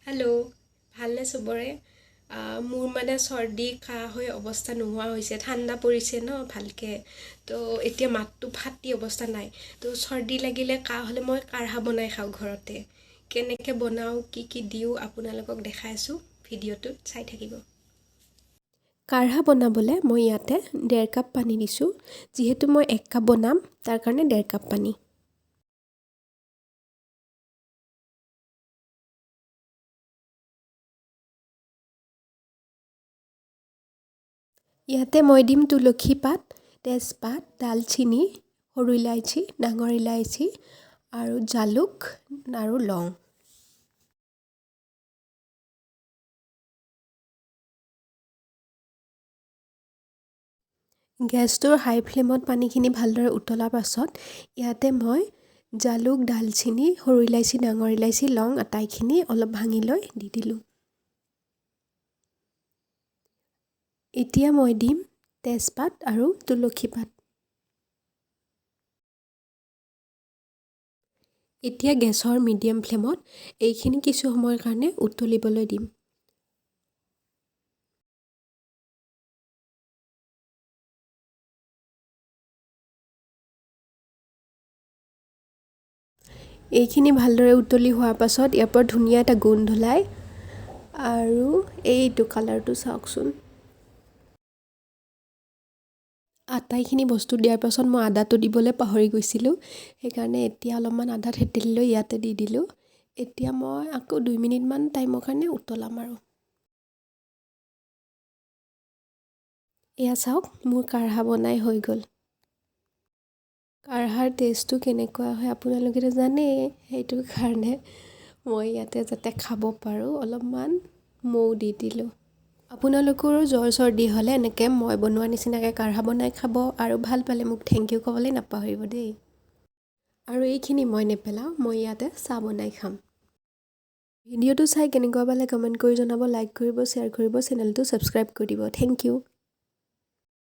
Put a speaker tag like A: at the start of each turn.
A: Hello', ভালনে চবৰে? মোৰ মানে চৰ্দি কাহ হৈ অৱস্থা নোহোৱা হৈছে, ঠাণ্ডা পৰিছে ন ভালকৈ। তো এতিয়া মাতটো ফাটি অৱস্থা নাই। তো চৰ্দি লাগিলে কাহ হ'লে মই কাঢ়া বনাই খাওঁ ঘৰতে। কেনেকৈ বনাওঁ, কি কি দিওঁ আপোনালোকক দেখাই আছোঁ, ভিডিঅ'টোত চাই থাকিব। কাঢ়া বনাবলৈ মই ইয়াতে 1.5 কাপ পানী দিছোঁ। যিহেতু মই 1 কাপ বনাম, তাৰ কাৰণে 1.5 কাপ পানী। ইয়াতে মই দিম তুলসী পাত, তেজপাত, ডালচিনি, সৰু ইলাইচি, ডাঙৰ ইলাইচি আৰু জালুক আৰু লং। গেছটোৰ হাই ফ্লেমত পানীখিনি ভালদৰে উতলাৰ পাছত ইয়াতে মই জালুক, ডালচিনি, সৰু ইলাইচি, ডাঙৰ ইলাইচি, লং আটাইখিনি অলপ ভাঙি লৈ দি দিলোঁ। এতিয়া মই দিম তেজপাত আৰু তুলসী পাত। এতিয়া গেছৰ মিডিয়াম ফ্লেমত এইখিনি কিছু সময়ৰ কাৰণে উতলিবলৈ দিম। এইখিনি ভালদৰে উতলি হোৱাৰ পাছত ইয়াৰ পৰা ধুনীয়া এটা গোন্ধ ওলায় আৰু এইটো কালাৰটো চাওকচোন। আটাইখিনি বস্তু দিয়াৰ পাছত মই আদাটো দিবলৈ পাহৰি গৈছিলোঁ, সেইকাৰণে এতিয়া অলপমান আদা থেতেলি লৈ ইয়াতে দি দিলোঁ। এতিয়া মই আকৌ 2 মিনিটমান টাইমৰ কাৰণে উতলাম আৰু। এয়া চাওক, মোৰ কাঢ়া বনাই হৈ গ'ল। কাঢ়াৰ টেষ্টটো কেনেকুৱা হয় আপোনালোকেতো জানেই, সেইটো কাৰণে মই ইয়াতে যাতে খাব পাৰোঁ অলপমান মৌ দি দিলোঁ। আপোনালোকৰো জ্বৰ চৰ্দি হ'লে এনেকৈ মই বনোৱা নিচিনাকৈ কাঢ়া বনাই খাব, আৰু ভাল পালে মোক থেংক ইউ ক'বলৈ নাপাহৰিব দেই। আৰু এইখিনি মই নেপেলাওঁ, মই ইয়াতে চাহ বনাই খাম। ভিডিঅ'টো চাই কেনেকুৱা পালে কমেণ্ট কৰি জনাব, লাইক কৰিব, শ্বেয়াৰ কৰিব, চেনেলটো ছাবস্ক্ৰাইব কৰি দিব। Thank U.